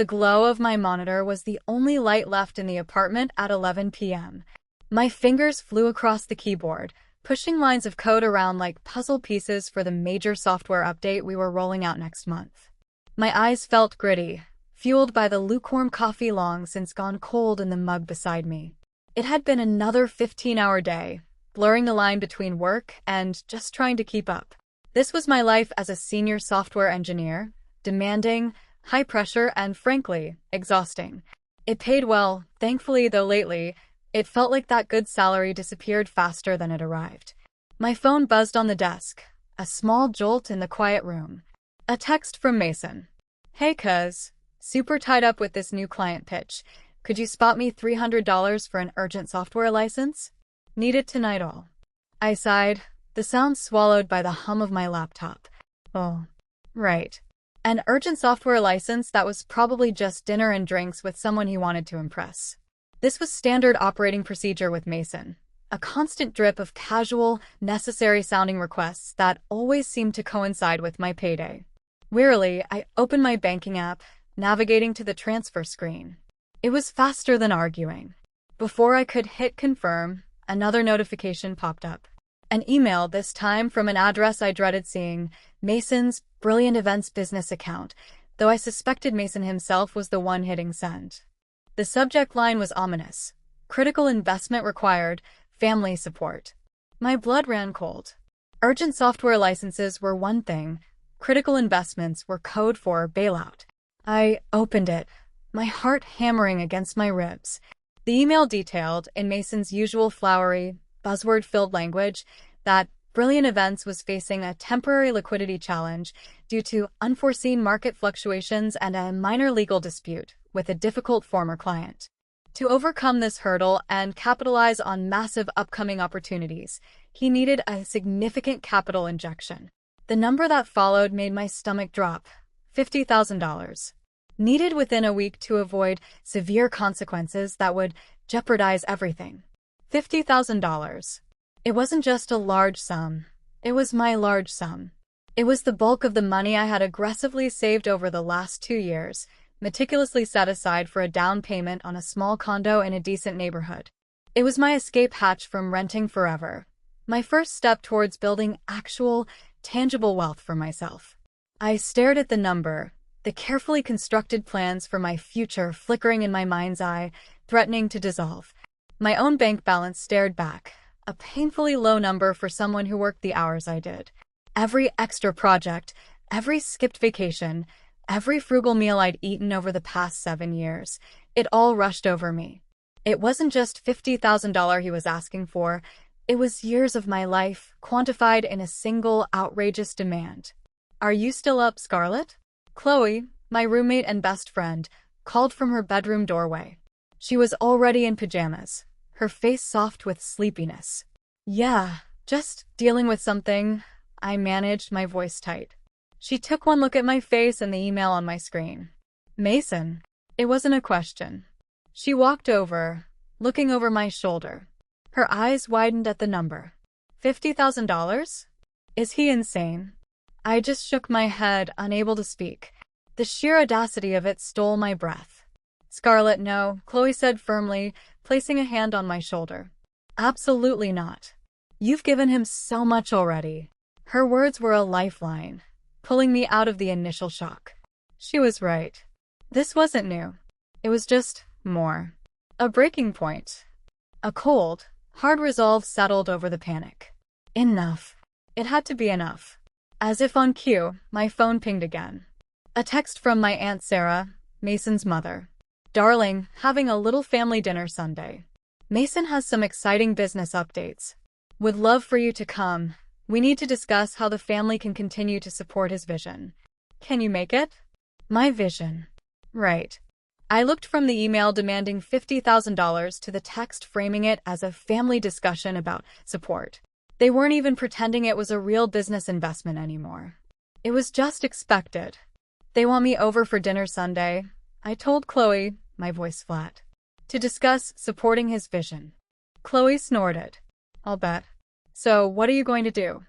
The glow of my monitor was the only light left in the apartment at 11 p.m. My fingers flew across the keyboard, pushing lines of code around like puzzle pieces for the major software update we were rolling out next month. My eyes felt gritty, fueled by the lukewarm coffee long since gone cold in the mug beside me. It had been another 15-hour day, blurring the line between work and just trying to keep up. This was my life as a senior software engineer, demanding, high pressure, and frankly, exhausting. It paid well, thankfully, though lately, it felt like that good salary disappeared faster than it arrived. My phone buzzed on the desk, a small jolt in the quiet room. A text from Mason. "Hey cuz, super tied up with this new client pitch. Could you spot me $300 for an urgent software license? Need it tonight all." I sighed, the sound swallowed by the hum of my laptop. Oh, right. An urgent software license that was probably just dinner and drinks with someone he wanted to impress. This was standard operating procedure with Mason, a constant drip of casual, necessary-sounding requests that always seemed to coincide with my payday. Wearily, I opened my banking app, navigating to the transfer screen. It was faster than arguing. Before I could hit confirm, another notification popped up. An email, this time from an address I dreaded seeing, Mason's Brilliant Events business account, though I suspected Mason himself was the one hitting send. The subject line was ominous. Critical investment required, family support. My blood ran cold. Urgent software licenses were one thing. Critical investments were code for bailout. I opened it, my heart hammering against my ribs. The email detailed, in Mason's usual flowery, buzzword-filled language, that Brilliant Events was facing a temporary liquidity challenge due to unforeseen market fluctuations and a minor legal dispute with a difficult former client. To overcome this hurdle and capitalize on massive upcoming opportunities, he needed a significant capital injection. The number that followed made my stomach drop. $50,000. Needed within a week to avoid severe consequences that would jeopardize everything. $50,000. It wasn't just a large sum. It was my large sum. It was the bulk of the money I had aggressively saved over the last 2 years, meticulously set aside for a down payment on a small condo in a decent neighborhood. It was my escape hatch from renting forever. My first step towards building actual, tangible wealth for myself. I stared at the number, the carefully constructed plans for my future flickering in my mind's eye, threatening to dissolve. My own bank balance stared back, a painfully low number for someone who worked the hours I did. Every extra project, every skipped vacation, every frugal meal I'd eaten over the past 7 years, it all rushed over me. It wasn't just $50,000 he was asking for, it was years of my life, quantified in a single outrageous demand. "Are you still up, Scarlett?" Chloe, my roommate and best friend, called from her bedroom doorway. She was already in pajamas, her face soft with sleepiness. "Yeah, just dealing with something," I managed, my voice tight. She took one look at my face and the email on my screen. "Mason." It wasn't a question. She walked over, looking over my shoulder. Her eyes widened at the number. $50,000? Is he insane? I just shook my head, unable to speak. The sheer audacity of it stole my breath. "Scarlett, no," Chloe said firmly, placing a hand on my shoulder. "Absolutely not. You've given him so much already." Her words were a lifeline, pulling me out of the initial shock. She was right. This wasn't new. It was just more. A breaking point. A cold, hard resolve settled over the panic. Enough. It had to be enough. As if on cue, my phone pinged again. A text from my Aunt Sarah, Mason's mother. "Darling, having a little family dinner Sunday. Mason has some exciting business updates. Would love for you to come. We need to discuss how the family can continue to support his vision. Can you make it?" My vision. Right. I looked from the email demanding $50,000 to the text framing it as a family discussion about support. They weren't even pretending it was a real business investment anymore. It was just expected. "They want me over for dinner Sunday," I told Chloe, my voice flat, "to discuss supporting his vision." Chloe snorted. "I'll bet. So, what are you going to do?"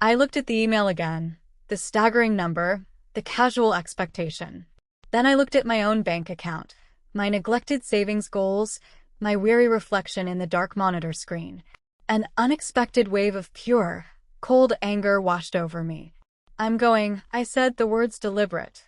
I looked at the email again, the staggering number, the casual expectation. Then I looked at my own bank account, my neglected savings goals, my weary reflection in the dark monitor screen. An unexpected wave of pure, cold anger washed over me. I said the words deliberate.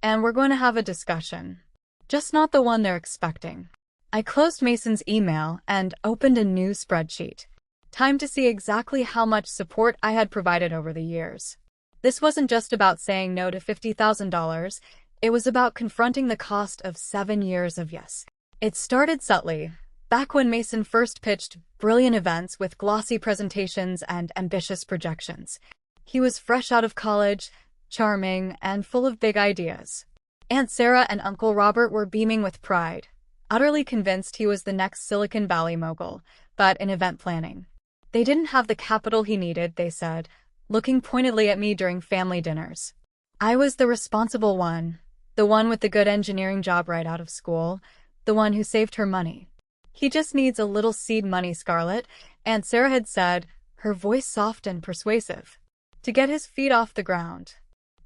And we're going to have a discussion. Just not the one they're expecting. I closed Mason's email and opened a new spreadsheet. Time to see exactly how much support I had provided over the years. This wasn't just about saying no to $50,000. It was about confronting the cost of 7 years of yes. It started subtly, back when Mason first pitched brilliant events with glossy presentations and ambitious projections. He was fresh out of college, charming, and full of big ideas. Aunt Sarah and Uncle Robert were beaming with pride, utterly convinced he was the next Silicon Valley mogul, but in event planning. They didn't have the capital he needed, they said, looking pointedly at me during family dinners. I was the responsible one, the one with the good engineering job right out of school, the one who saved her money. He just needs a little seed money, Scarlett, Aunt Sarah had said, her voice soft and persuasive, to get his feet off the ground.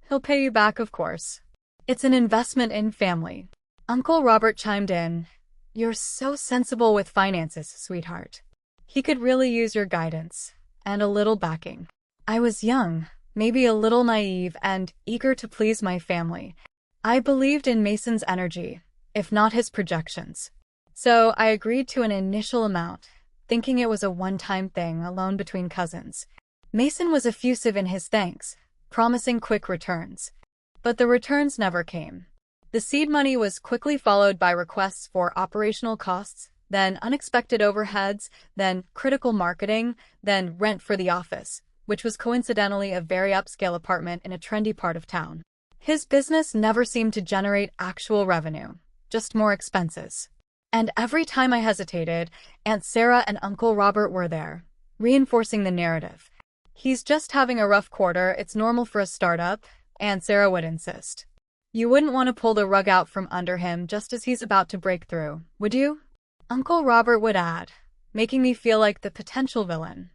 He'll pay you back, of course. It's an investment in family. Uncle Robert chimed in. You're so sensible with finances, sweetheart. He could really use your guidance, and a little backing. I was young, maybe a little naive, and eager to please my family. I believed in Mason's energy, if not his projections. So I agreed to an initial amount, thinking it was a one-time thing, a loan between cousins. Mason was effusive in his thanks, promising quick returns. But the returns never came. The seed money was quickly followed by requests for operational costs, then unexpected overheads, then critical marketing, then rent for the office, which was coincidentally a very upscale apartment in a trendy part of town. His business never seemed to generate actual revenue, just more expenses. And every time I hesitated, Aunt Sarah and Uncle Robert were there, reinforcing the narrative. He's just having a rough quarter, it's normal for a startup, Aunt Sarah would insist. You wouldn't want to pull the rug out from under him just as he's about to break through, would you? Uncle Robert would add, making me feel like the potential villain.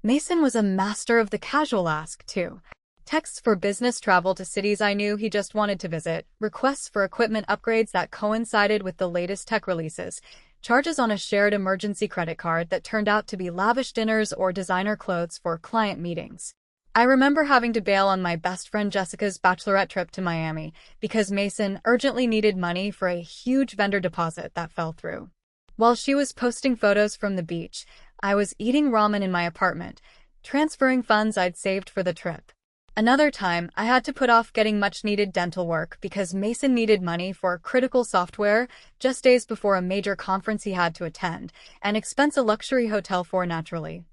Mason was a master of the casual ask, too. Texts for business travel to cities I knew he just wanted to visit, requests for equipment upgrades that coincided with the latest tech releases, charges on a shared emergency credit card that turned out to be lavish dinners or designer clothes for client meetings. I remember having to bail on my best friend Jessica's bachelorette trip to Miami because Mason urgently needed money for a huge vendor deposit that fell through. While she was posting photos from the beach, I was eating ramen in my apartment, transferring funds I'd saved for the trip. Another time, I had to put off getting much-needed dental work because Mason needed money for critical software just days before a major conference he had to attend, and expense a luxury hotel for naturally.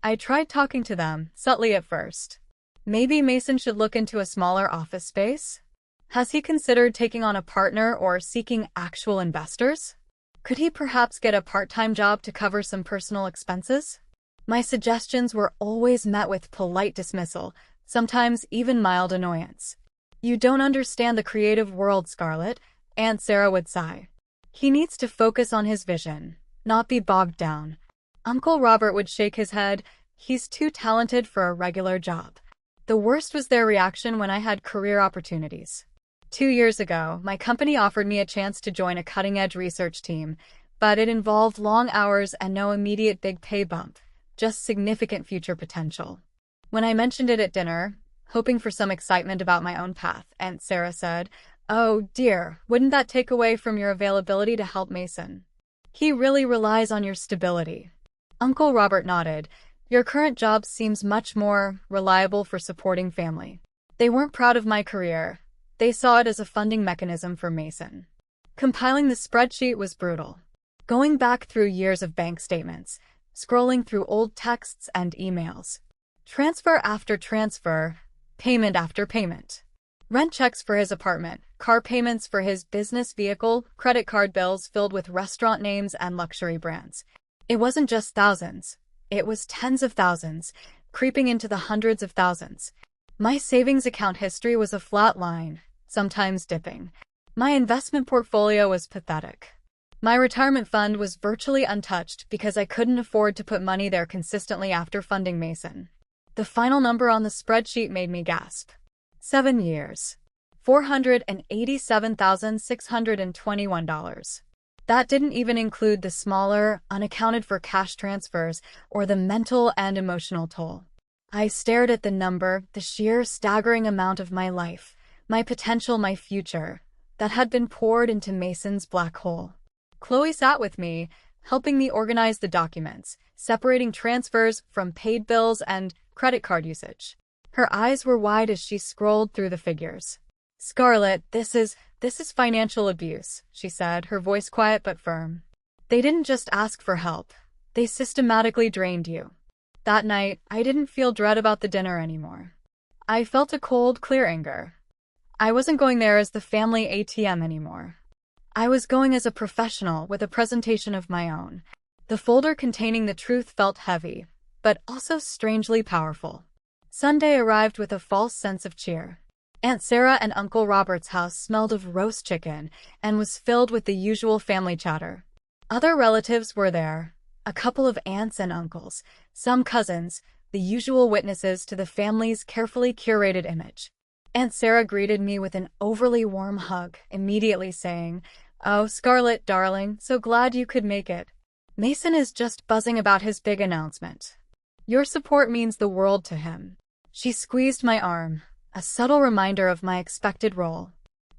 I tried talking to them, subtly at first. Maybe Mason should look into a smaller office space? Has he considered taking on a partner or seeking actual investors? Could he perhaps get a part-time job to cover some personal expenses? My suggestions were always met with polite dismissal, sometimes even mild annoyance. You don't understand the creative world, Scarlett, Aunt Sarah would sigh. He needs to focus on his vision, not be bogged down. Uncle Robert would shake his head. He's too talented for a regular job. The worst was their reaction when I had career opportunities. 2 years ago, my company offered me a chance to join a cutting-edge research team, but it involved long hours and no immediate big pay bump, just significant future potential. When I mentioned it at dinner, hoping for some excitement about my own path, Aunt Sarah said, "Oh dear, wouldn't that take away from your availability to help Mason? He really relies on your stability." Uncle Robert nodded. Your current job seems much more reliable for supporting family. They weren't proud of my career. They saw it as a funding mechanism for Mason. Compiling the spreadsheet was brutal. Going back through years of bank statements, scrolling through old texts and emails. Transfer after transfer, payment after payment. Rent checks for his apartment, car payments for his business vehicle, credit card bills filled with restaurant names and luxury brands. It wasn't just thousands. It was tens of thousands, creeping into the hundreds of thousands. My savings account history was a flat line, sometimes dipping. My investment portfolio was pathetic. My retirement fund was virtually untouched because I couldn't afford to put money there consistently after funding Mason. The final number on the spreadsheet made me gasp. 7 years. $487,621. That didn't even include the smaller, unaccounted-for cash transfers or the mental and emotional toll. I stared at the number, the sheer staggering amount of my life, my potential, my future, that had been poured into Mason's black hole. Chloe sat with me, helping me organize the documents, separating transfers from paid bills and credit card usage. Her eyes were wide as she scrolled through the figures. "Scarlett, this is financial abuse," she said, her voice quiet but firm. "They didn't just ask for help. They systematically drained you." That night, I didn't feel dread about the dinner anymore. I felt a cold, clear anger. I wasn't going there as the family ATM anymore. I was going as a professional with a presentation of my own. The folder containing the truth felt heavy, but also strangely powerful. Sunday arrived with a false sense of cheer. Aunt Sarah and Uncle Robert's house smelled of roast chicken and was filled with the usual family chatter. Other relatives were there, a couple of aunts and uncles, some cousins, the usual witnesses to the family's carefully curated image. Aunt Sarah greeted me with an overly warm hug, immediately saying, "Oh, Scarlett, darling, so glad you could make it. Mason is just buzzing about his big announcement. Your support means the world to him." She squeezed my arm, a subtle reminder of my expected role.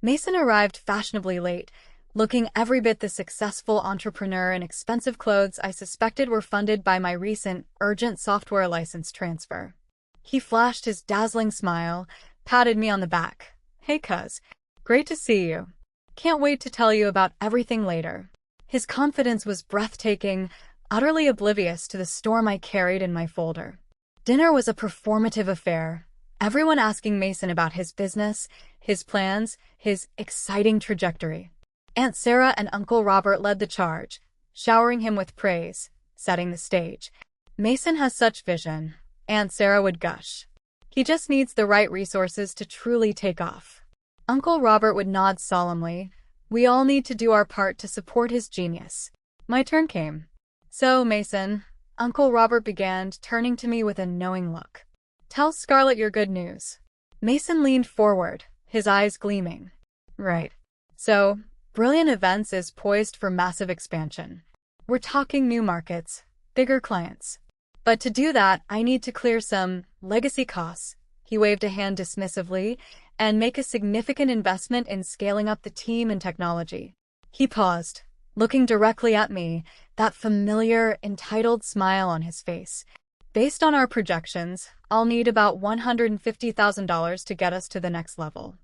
Mason arrived fashionably late, looking every bit the successful entrepreneur in expensive clothes I suspected were funded by my recent, urgent software license transfer. He flashed his dazzling smile, patted me on the back. "Hey, cuz. Great to see you. Can't wait to tell you about everything later." His confidence was breathtaking, utterly oblivious to the storm I carried in my folder. Dinner was a performative affair, everyone asking Mason about his business, his plans, his exciting trajectory. Aunt Sarah and Uncle Robert led the charge, showering him with praise, setting the stage. "Mason has such vision," Aunt Sarah would gush. "He just needs the right resources to truly take off." Uncle Robert would nod solemnly. "We all need to do our part to support his genius." My turn came. "So, Mason," Uncle Robert began, turning to me with a knowing look. "Tell Scarlett your good news." Mason leaned forward, his eyes gleaming. "Right. So, Brilliant Events is poised for massive expansion. We're talking new markets, bigger clients. But to do that, I need to clear some legacy costs," he waved a hand dismissively, "and make a significant investment in scaling up the team and technology." He paused, looking directly at me, that familiar, entitled smile on his face. "Based on our projections, I'll need about $150,000 to get us to the next level.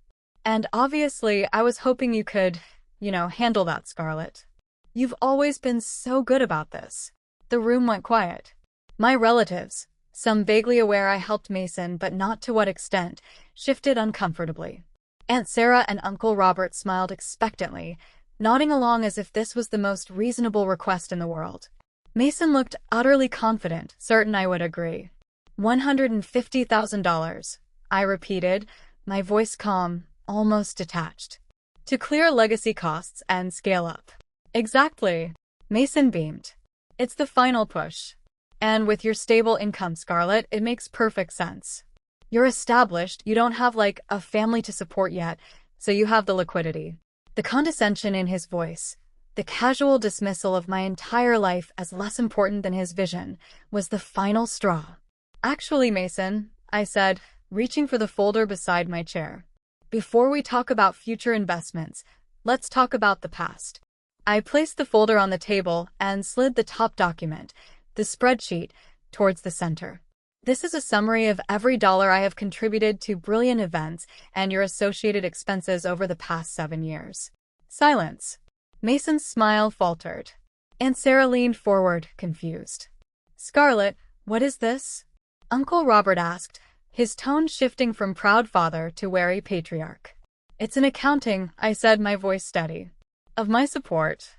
And obviously, I was hoping you could, handle that, Scarlett. You've always been so good about this." The room went quiet. My relatives, some vaguely aware I helped Mason but not to what extent, shifted uncomfortably. Aunt Sarah and Uncle Robert smiled expectantly, nodding along as if this was the most reasonable request in the world. Mason looked utterly confident, certain I would agree. $150,000, I repeated, my voice calm, almost detached. "To clear legacy costs and scale up." "Exactly." Mason beamed. "It's the final push. And with your stable income, Scarlett, it makes perfect sense. You're established, you don't have a family to support yet, so you have the liquidity." The condescension in his voice, the casual dismissal of my entire life as less important than his vision, was the final straw. "Actually, Mason," I said, reaching for the folder beside my chair, "before we talk about future investments, let's talk about the past." I placed the folder on the table and slid the top document, the spreadsheet, towards the center. "This is a summary of every dollar I have contributed to Brilliant Events and your associated expenses over the past 7 years. Silence. Mason's smile faltered. Aunt Sarah leaned forward, confused. "Scarlett, what is this?" Uncle Robert asked, his tone shifting from proud father to wary patriarch. "It's an accounting," I said, my voice steady, "of my support.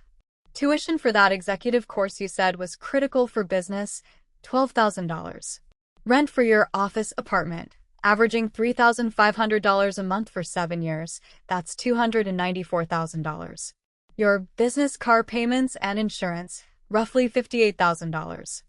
Tuition for that executive course you said was critical for business, $12,000. Rent for your office apartment, averaging $3,500 a month for 7 years, that's $294,000. Your business car payments and insurance, roughly $58,000.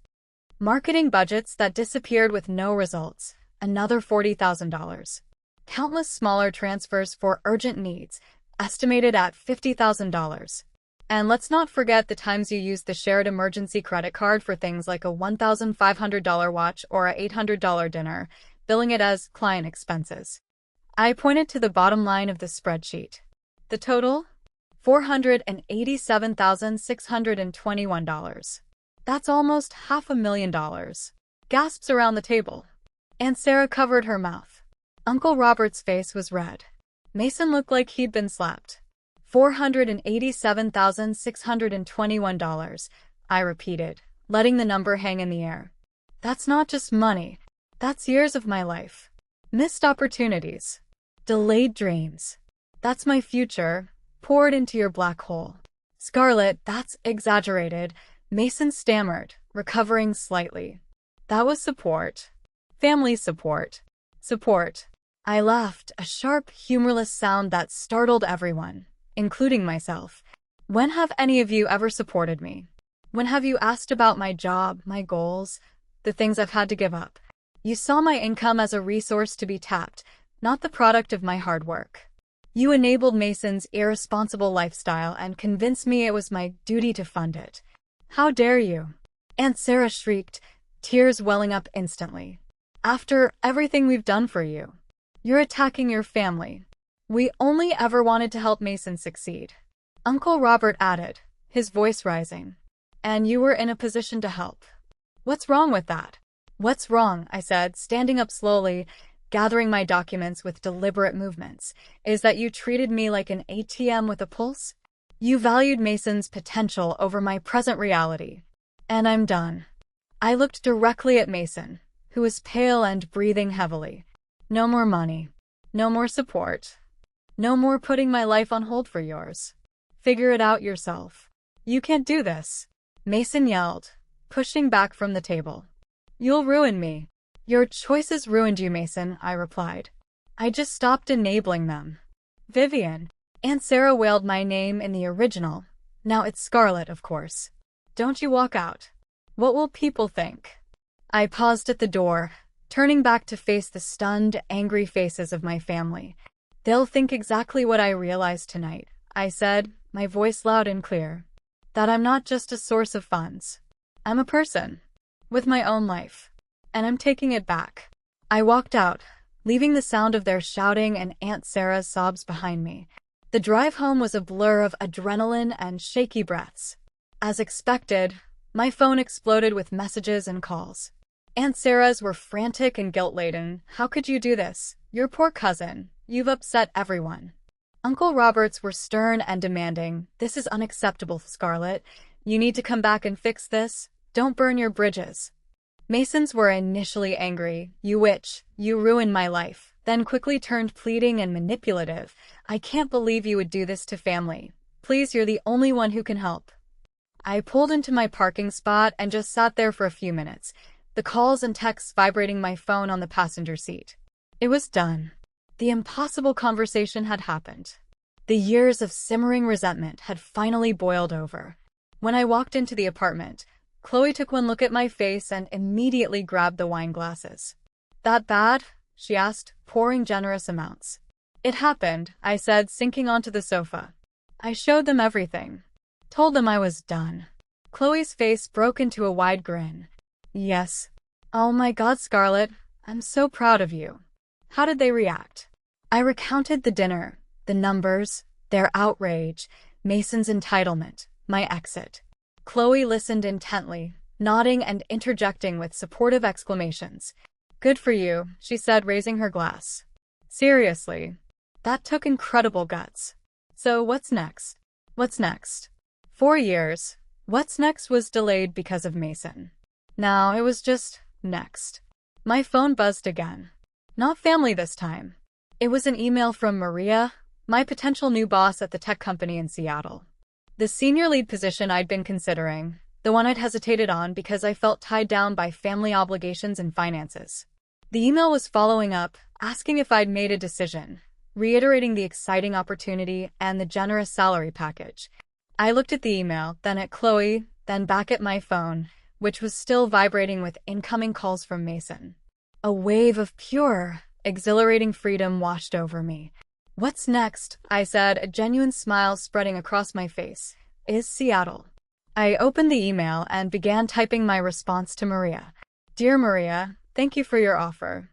Marketing budgets that disappeared with no results, another $40,000. Countless smaller transfers for urgent needs, estimated at $50,000. And let's not forget the times you used the shared emergency credit card for things like a $1,500 watch or a $800 dinner, billing it as client expenses. I pointed to the bottom line of the spreadsheet. The total? $487,621. That's almost $500,000. Gasps around the table. Aunt Sarah covered her mouth. Uncle Robert's face was red. Mason looked like he'd been slapped. $487,621, I repeated, letting the number hang in the air. That's not just money. That's years of my life. Missed opportunities. Delayed dreams. That's my future, poured into your black hole. Scarlett, that's exaggerated, Mason stammered, recovering slightly. That was support. Family support. Support. I laughed, a sharp, humorless sound that startled everyone, including myself. When have any of you ever supported me? When have you asked about my job, my goals, the things I've had to give up? You saw my income as a resource to be tapped, not the product of my hard work. You enabled Mason's irresponsible lifestyle and convinced me it was my duty to fund it. How dare you? Aunt Sarah shrieked, tears welling up instantly. After everything we've done for you, you're attacking your family. We only ever wanted to help Mason succeed. Uncle Robert added, his voice rising. And you were in a position to help. What's wrong with that? What's wrong, I said, standing up slowly, gathering my documents with deliberate movements, is that you treated me like an ATM with a pulse? You valued Mason's potential over my present reality. And I'm done. I looked directly at Mason, who was pale and breathing heavily. No more money. No more support. No more putting my life on hold for yours. Figure it out yourself. You can't do this, Mason yelled, pushing back from the table. You'll ruin me. Your choices ruined you, Mason, I replied. I just stopped enabling them. Vivian. Aunt Sarah wailed my name in the original. Now it's Scarlett, of course. Don't you walk out. What will people think? I paused at the door, turning back to face the stunned, angry faces of my family. They'll think exactly what I realized tonight, I said, my voice loud and clear. That I'm not just a source of funds. I'm a person. With my own life. And I'm taking it back. I walked out, leaving the sound of their shouting and Aunt Sarah's sobs behind me. The drive home was a blur of adrenaline and shaky breaths. As expected, my phone exploded with messages and calls. Aunt Sarah's were frantic and guilt-laden. How could you do this? Your poor cousin. You've upset everyone. Uncle Robert's were stern and demanding. This is unacceptable, Scarlett. You need to come back and fix this. Don't burn your bridges. Mason's were initially angry. You witch. You ruined my life. Then quickly turned pleading and manipulative. I can't believe you would do this to family. Please, you're the only one who can help. I pulled into my parking spot and just sat there for a few minutes, the calls and texts vibrating my phone on the passenger seat. It was done. The impossible conversation had happened. The years of simmering resentment had finally boiled over. When I walked into the apartment, Chloe took one look at my face and immediately grabbed the wine glasses. That bad? She asked, pouring generous amounts. It happened, I said, sinking onto the sofa. I showed them everything. Told them I was done. Chloe's face broke into a wide grin. Yes. Oh my God, Scarlett, I'm so proud of you. How did they react? I recounted the dinner, the numbers, their outrage, Mason's entitlement, my exit. Chloe listened intently, nodding and interjecting with supportive exclamations. Good for you, she said, raising her glass. Seriously. That took incredible guts. So what's next? What's next? 4 years. What's next was delayed because of Mason. Now it was just next. My phone buzzed again. Not family this time. It was an email from Maria, my potential new boss at the tech company in Seattle. The senior lead position I'd been considering, the one I'd hesitated on because I felt tied down by family obligations and finances. The email was following up, asking if I'd made a decision, reiterating the exciting opportunity and the generous salary package. I looked at the email, then at Chloe, then back at my phone, which was still vibrating with incoming calls from Mason. A wave of pure, Exhilarating freedom washed over me. "What's next?" I said, a genuine smile spreading across my face. "Is Seattle." I opened the email and began typing my response to Maria. "Dear Maria, thank you for your offer.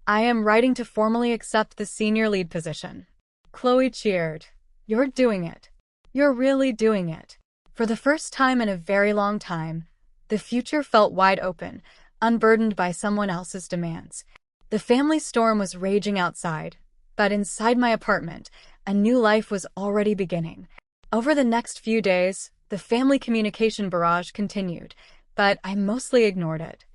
I am writing to formally accept the senior lead position." Chloe cheered. "You're doing it. You're really doing it." For the first time in a very long time, the future felt wide open, unburdened by someone else's demands. The family storm was raging outside, but inside my apartment, a new life was already beginning. Over the next few days, the family communication barrage continued, but I mostly ignored it.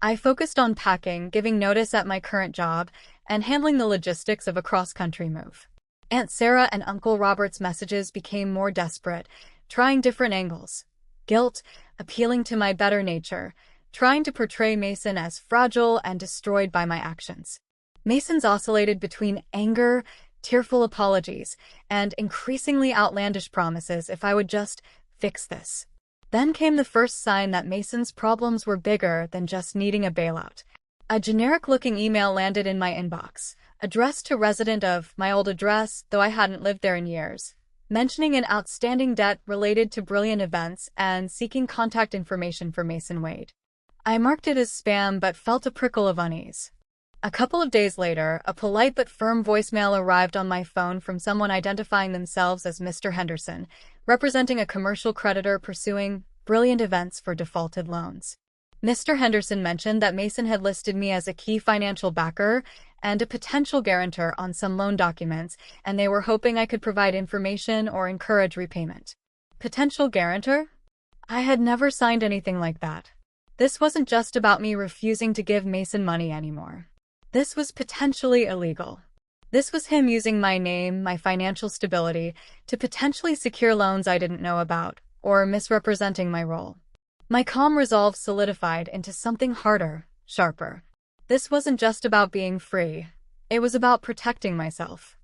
I focused on packing, giving notice at my current job, and handling the logistics of a cross-country move. Aunt Sarah and Uncle Robert's messages became more desperate, trying different angles. Guilt, appealing to my better nature, trying to portray Mason as fragile and destroyed by my actions. Mason's oscillated between anger, tearful apologies, and increasingly outlandish promises if I would just fix this. Then came the first sign that Mason's problems were bigger than just needing a bailout. A generic-looking email landed in my inbox, addressed to resident of my old address, though I hadn't lived there in years, mentioning an outstanding debt related to Brilliant Events and seeking contact information for Mason Wade. I marked it as spam but felt a prickle of unease. A couple of days later, a polite but firm voicemail arrived on my phone from someone identifying themselves as Mr. Henderson, representing a commercial creditor pursuing Brilliant Events for defaulted loans. Mr. Henderson mentioned that Mason had listed me as a key financial backer and a potential guarantor on some loan documents, and they were hoping I could provide information or encourage repayment. Potential guarantor? I had never signed anything like that. This wasn't just about me refusing to give Mason money anymore. This was potentially illegal. This was him using my name, my financial stability, to potentially secure loans I didn't know about, or misrepresenting my role. My calm resolve solidified into something harder, sharper. This wasn't just about being free. It was about protecting myself.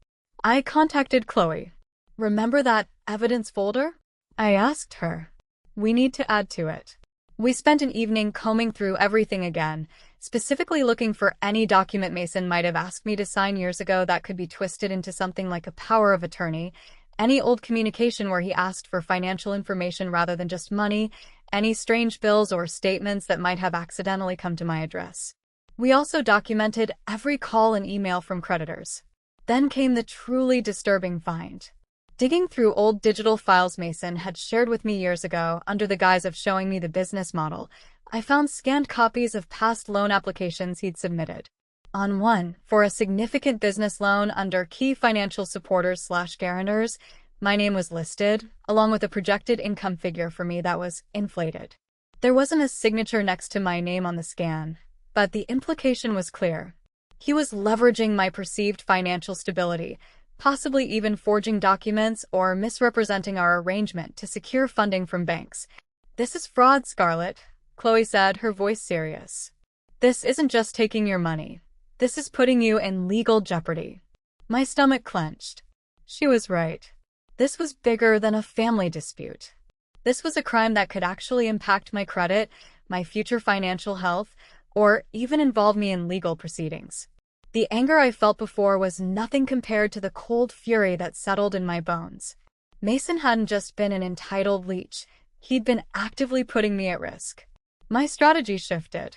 I contacted Chloe. "Remember that evidence folder?" I asked her. "We need to add to it." We spent an evening combing through everything again, specifically looking for any document Mason might have asked me to sign years ago that could be twisted into something like a power of attorney, any old communication where he asked for financial information rather than just money, any strange bills or statements that might have accidentally come to my address. We also documented every call and email from creditors. Then came the truly disturbing find. Digging through old digital files Mason had shared with me years ago under the guise of showing me the business model, I found scanned copies of past loan applications he'd submitted. On one, for a significant business loan under key financial supporters/guarantors, my name was listed, along with a projected income figure for me that was inflated. There wasn't a signature next to my name on the scan, but the implication was clear. He was leveraging my perceived financial stability, possibly even forging documents or misrepresenting our arrangement to secure funding from banks. "This is fraud, Scarlett," Chloe said, her voice serious. "This isn't just taking your money. This is putting you in legal jeopardy." My stomach clenched. She was right. This was bigger than a family dispute. This was a crime that could actually impact my credit, my future financial health, or even involve me in legal proceedings. The anger I felt before was nothing compared to the cold fury that settled in my bones. Mason hadn't just been an entitled leech. He'd been actively putting me at risk. My strategy shifted.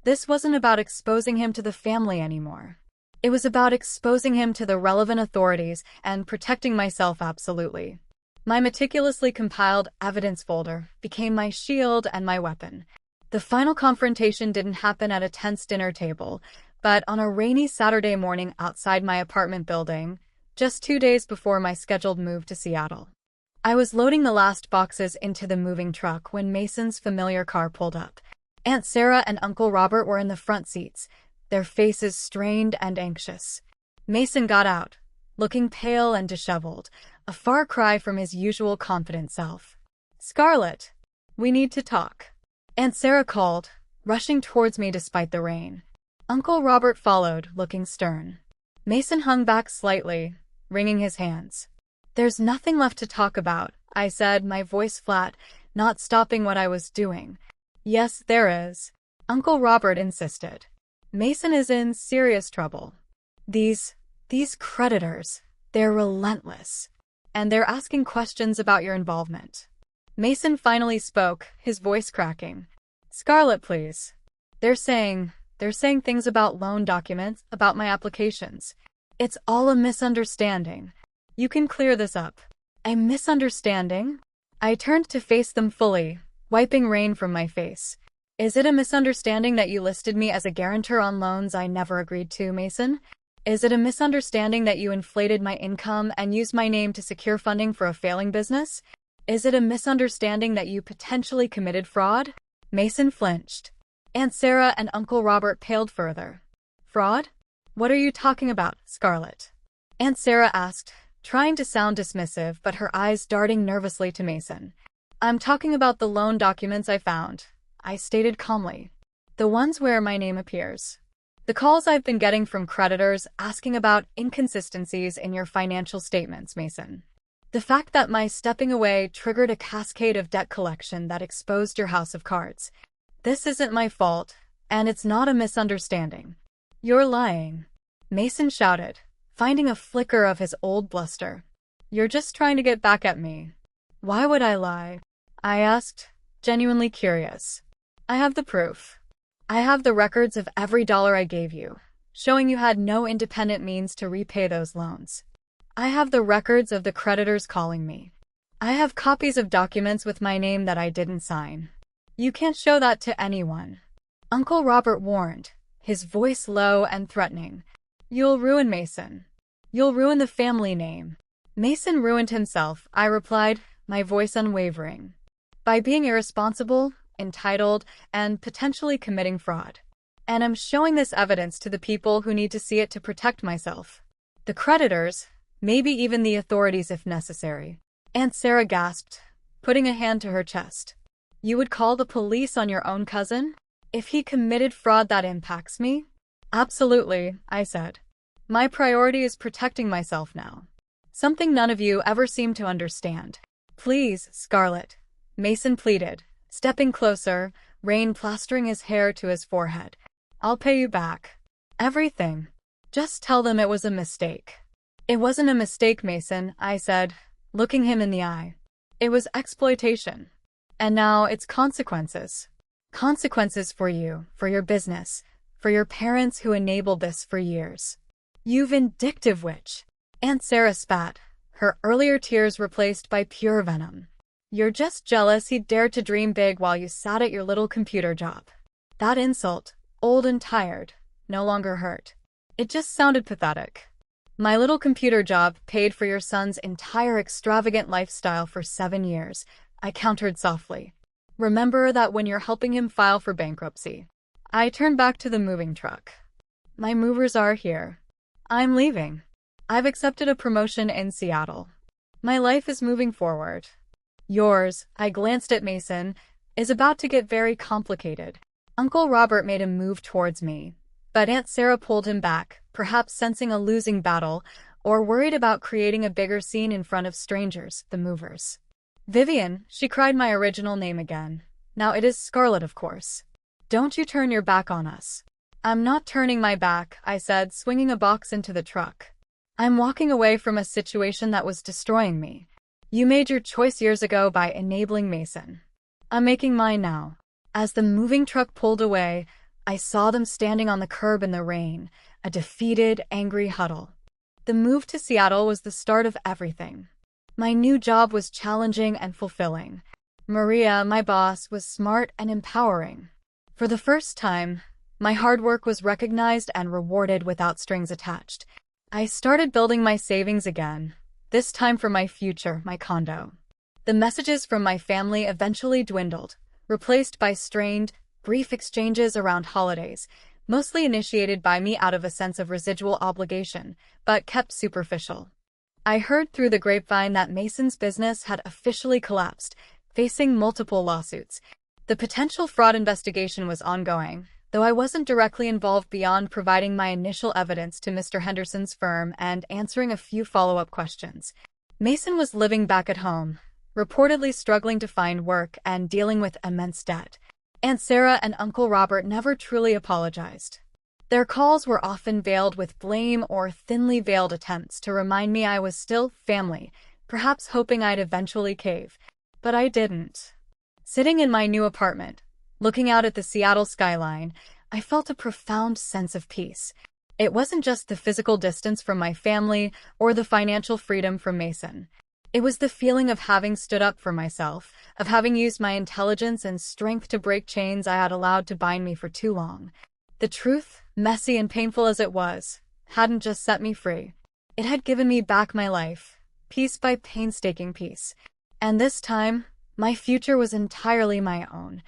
This wasn't about exposing him to the family anymore. It was about exposing him to the relevant authorities and protecting myself absolutely. My meticulously compiled evidence folder became my shield and my weapon. The final confrontation didn't happen at a tense dinner table, but on a rainy Saturday morning outside my apartment building, just 2 days before my scheduled move to Seattle. I was loading the last boxes into the moving truck when Mason's familiar car pulled up. Aunt Sarah and Uncle Robert were in the front seats, their faces strained and anxious. Mason got out, looking pale and disheveled, a far cry from his usual confident self. "Scarlett, we need to talk," Aunt Sarah called, rushing towards me despite the rain. Uncle Robert followed, looking stern. Mason hung back slightly, wringing his hands. "There's nothing left to talk about," I said, my voice flat, not stopping what I was doing. "Yes, there is," Uncle Robert insisted. "Mason is in serious trouble. These, these creditors, they're relentless. And they're asking questions about your involvement. Mason finally spoke, his voice cracking. Scarlett, please. They're saying things about loan documents, about my applications. It's all a misunderstanding. You can clear this up. A misunderstanding? I turned to face them fully, wiping rain from my face. Is it a misunderstanding that you listed me as a guarantor on loans I never agreed to, Mason? Is it a misunderstanding that you inflated my income and used my name to secure funding for a failing business? Is it a misunderstanding that you potentially committed fraud? Mason flinched. Aunt Sarah and Uncle Robert paled further. Fraud? What are you talking about, Scarlett? Aunt Sarah asked, trying to sound dismissive but her eyes darting nervously to Mason. I'm talking about the loan documents I found, I stated calmly. The ones where my name appears. The calls I've been getting from creditors asking about inconsistencies in your financial statements, Mason. The fact that my stepping away triggered a cascade of debt collection that exposed your house of cards. This isn't my fault, and it's not a misunderstanding. You're lying, Mason shouted, finding a flicker of his old bluster. You're just trying to get back at me. Why would I lie? I asked, genuinely curious. I have the proof. I have the records of every dollar I gave you, showing you had no independent means to repay those loans. I have the records of the creditors calling me. I have copies of documents with my name that I didn't sign. You can't show that to anyone. Uncle Robert warned, his voice low and threatening. You'll ruin Mason. You'll ruin the family name. Mason ruined himself, I replied, my voice unwavering. By being irresponsible, entitled, and potentially committing fraud. And I'm showing this evidence to the people who need to see it to protect myself. The creditors, maybe even the authorities if necessary. Aunt Sarah gasped, putting a hand to her chest. You would call the police on your own cousin? If he committed fraud that impacts me? Absolutely, I said. My priority is protecting myself now. Something none of you ever seem to understand. Please, Scarlett, Mason pleaded, stepping closer, rain plastering his hair to his forehead. I'll pay you back. Everything. Just tell them it was a mistake. It wasn't a mistake, Mason, I said, looking him in the eye. It was exploitation. And now it's consequences. Consequences for you, for your business, for your parents who enabled this for years. You vindictive witch. Aunt Sarah spat, her earlier tears replaced by pure venom. You're just jealous he dared to dream big while you sat at your little computer job. That insult, old and tired, no longer hurt. It just sounded pathetic. My little computer job paid for your son's entire extravagant lifestyle for 7 years, I countered softly. Remember that when you're helping him file for bankruptcy. I turned back to the moving truck. My movers are here. I'm leaving. I've accepted a promotion in Seattle. My life is moving forward. Yours, I glanced at Mason, is about to get very complicated. Uncle Robert made a move towards me, but Aunt Sarah pulled him back, perhaps sensing a losing battle, or worried about creating a bigger scene in front of strangers, the movers. Vivian, she cried my original name again. Now it is Scarlett, of course. Don't you turn your back on us. I'm not turning my back, I said, swinging a box into the truck. I'm walking away from a situation that was destroying me. You made your choice years ago by enabling Mason. I'm making mine now. As the moving truck pulled away, I saw them standing on the curb in the rain, a defeated, angry huddle. The move to Seattle was the start of everything. My new job was challenging and fulfilling. Maria, my boss, was smart and empowering. For the first time, my hard work was recognized and rewarded without strings attached. I started building my savings again. This time for my future, my condo. The messages from my family eventually dwindled, replaced by strained, brief exchanges around holidays, mostly initiated by me out of a sense of residual obligation, but kept superficial. I heard through the grapevine that Mason's business had officially collapsed, facing multiple lawsuits. The potential fraud investigation was ongoing, though I wasn't directly involved beyond providing my initial evidence to Mr. Henderson's firm and answering a few follow-up questions. Mason was living back at home, reportedly struggling to find work and dealing with immense debt. Aunt Sarah and Uncle Robert never truly apologized. Their calls were often veiled with blame or thinly veiled attempts to remind me I was still family, perhaps hoping I'd eventually cave. But I didn't. Sitting in my new apartment, looking out at the Seattle skyline, I felt a profound sense of peace. It wasn't just the physical distance from my family or the financial freedom from Mason. It was the feeling of having stood up for myself, of having used my intelligence and strength to break chains I had allowed to bind me for too long. The truth, messy and painful as it was, hadn't just set me free. It had given me back my life, piece by painstaking piece. And this time, my future was entirely my own.